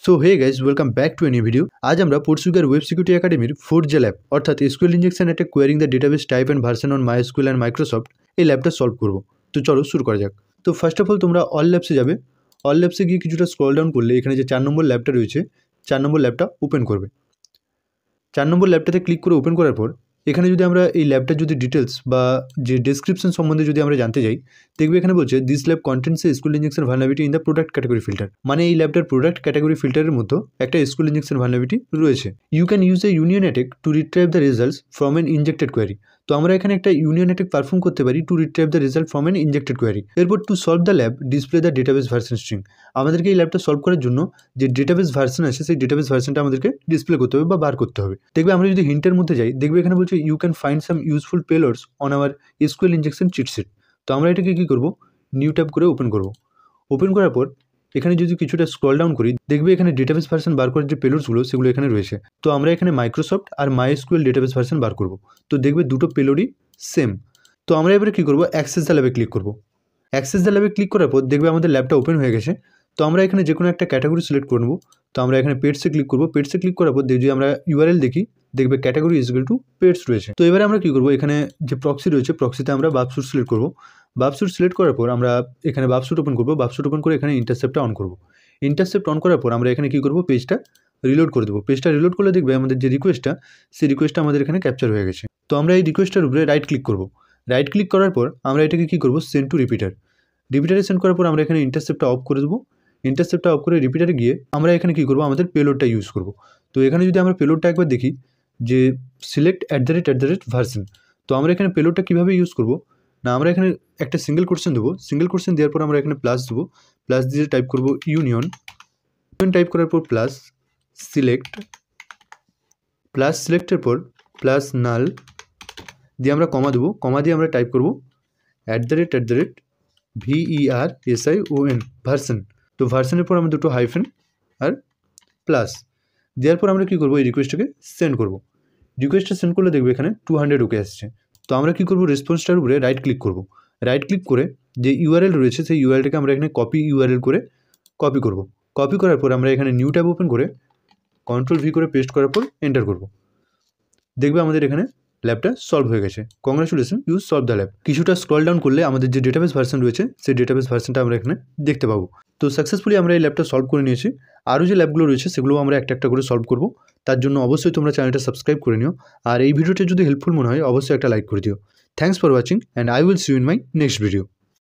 So hey guys welcome back to a new video. আজ আমরা পোর্টসুগার web security একাডেমির 4th যে ল্যাব অর্থাৎ SQL injection attack querying the database type and version on MySQL and Microsoft এই ল্যাবটা solve করবো। তো চলো শুরু করা যাক। তো ফার্স্ট অফ অল তোমরা অল ল্যাবসে যাবে। অল ল্যাবসে গিয়ে কিছুটা স্ক্রল ডাউন করলে এখানে যে 4 নম্বর ল্যাবটা রয়েছে 4 নম্বর ল্যাবটা ওপেন করবে। 4 নম্বর ল্যাবটাতে ক্লিক করে ওপেন করার পর এখানে যদি আমরা এই ল্যাবটার যদি ডিটেলস বা যে ডেসক্রিপশন সম্বন্ধে যদি আমরা জানতে যাই, দেখবে এখানে বলছে this lab contains a SQL injection vulnerability in the product category filter. মানে এই ল্যাবটার প্রোডাক্ট ক্যাটাগরি ফিল্টারের মধ্যে একটা এসকিউএল ইনজেকশন ভালনারেবিলিটি রয়েছে। You can use a union attack to retrieve the results from an injected query. তো আমরা এখানে একটা ইউনিয়ন অ্যাটাক পারফর্ম করতে পারি to retrieve the result from an injected query. এরপর to solve the lab display the database version string. আমাদেরকে এই ল্যাবটা সলভ করার জন্য যে ডেটাবেস ভার্সন আছে সেই ডেটাবেস ভার্সনটা আমাদেরকে ডিসপ্লে করতে হবে বা বার করতে হবে। দেখবে আমরা যদি হিন্টের মধ্যে যাই, দেখবে এখানে বলছে you can find some useful payloads on our SQL injection cheatsheet. তো আমরা এটাকে কী করবো, নিউ ট্যাব করে ওপেন করব। ওপেন করার পর এখানে যদি কিছুটা স্ক্রল ডাউন করি, দেখবে এখানে ডেটাবেস ভার্সন বার করার যে পেলোডসগুলো সেগুলো এখানে রয়েছে। তো আমরা এখানে মাইক্রোসফট আর মাইএসকিউএল ডেটাবেস ভার্সন বার করব। তো দেখবে দুটো পেলোডই সেম। তো আমরা এবারে কী করবো, অ্যাক্সেস দ্য ল্যাবে ক্লিক করব। অ্যাক্সেস দ্য ল্যাবে ক্লিক করার পর দেখবে আমাদের ল্যাবটা ওপেন হয়ে গেছে। তো আমরা এখানে যে কোনো একটা ক্যাটাগরি সিলেক্ট করে নেবো। তো আমরা এখানে পেটসে ক্লিক করবো। পেটসে ক্লিক করার পর যদি আমরা ইউআরএল দেখি, দেখবে category is equal to pets রয়েছে। তো এবারে আমরা কী করবো, এখানে যে প্রক্সি রয়েছে প্রক্সিতে আমরা বাবস্যুট সিলেক্ট করবো। বাবস্যুট সিলেক্ট করার পর আমরা এখানে বাবস্যুট ওপেন করবো। বাবস্যুট ওপেন করে এখানে ইন্টারসেপ্টটা অন করবো। ইন্টারসেপ্ট অন করার পর আমরা এখানে কী করবো, পেজটা রিলোড করে দেবো। পেজটা রিলোড করলে দেখবে আমাদের যে রিকোয়েস্টটা সেই রিকোয়েস্টটা আমাদের এখানে ক্যাপচার হয়ে গেছে। তো আমরা এই রিকোয়েস্টটার উপরে রাইট ক্লিক করবো। রাইট ক্লিক করার পর আমরা এটাকে কী করবো, সেন্ড টু রিপিটার। রিপিটারে সেন্ড করার পর আমরা এখানে ইন্টারসেপ্টটা অফ করে দেবো। ইন্টারসেপ্টটা অফ করে রিপিটারে গিয়ে আমরা এখানে কী করবো, আমাদের পেলোডটা ইউজ করবো। তো এখানে যদি আমরা পেলোডটা একবার দেখি যে select at the rate version. তো আমরা এখানে পেলোডটা কীভাবে ইউজ করবো না, আমরা এখানে একটা সিঙ্গেল কোশ্চেন দেবো। সিঙ্গেল কোশ্চেন দেওয়ার পর আমরা এখানে প্লাস দেবো। প্লাস দিয়ে টাইপ করবো ইউনিয়ন টাইপ করার পর প্লাস সিলেক্ট। প্লাস সিলেক্টের পর প্লাস নাল দিয়ে আমরা কমা দেবো। কমা দিয়ে আমরা টাইপ করবো at the rate VERSION version. তো ভার্সনের পর আমরা দুটো হাইফেন আর প্লাস দেওয়ার পর আমরা কী করবো, এই রিকোয়েস্টটাকে সেন্ড করবো। রিকোয়েস্টটা সেন্ড করলে দেখবে এখানে 200 ওকে আসছে। তো আমরা কী করবো, রেসপন্সটার উপরে রাইট ক্লিক করবো। রাইট ক্লিক করে যে ইউআরএল রয়েছে সেই ইউআরএলটাকে আমরা এখানে কপি ইউআরএল করে কপি করবো। কপি করার পর আমরা এখানে নিউ ট্যাব ওপেন করে Ctrl V করে পেস্ট করার পর এন্টার করবো। দেখবে আমাদের এখানে ল্যাবটা সলভ হয়ে গেছে। Congratulation, you solve the lab. কিছুটা স্ক্রল ডাউন করলে আমাদের যে ডেটাবেস ভার্সন রয়েছে সেই ডেটাবেস ভার্সনটা আমরা এখানে দেখতে পাবো। তো সাকসেসফুলি আমরা এই ল্যাবটা সলভ করে নিয়েছি। আরও যে ল্যাবগুলো রয়েছে সেগুলো আমরা একটা একটা করে সলভ করবো। তার জন্য অবশ্যই তোমরা চ্যানেলটা সাবস্ক্রাইব করে নিও। আর এই ভিডিওটা যদি হেল্পফুল মনে হয় অবশ্যই একটা লাইক করে দিও। Thanks for watching and I will see you in my next video.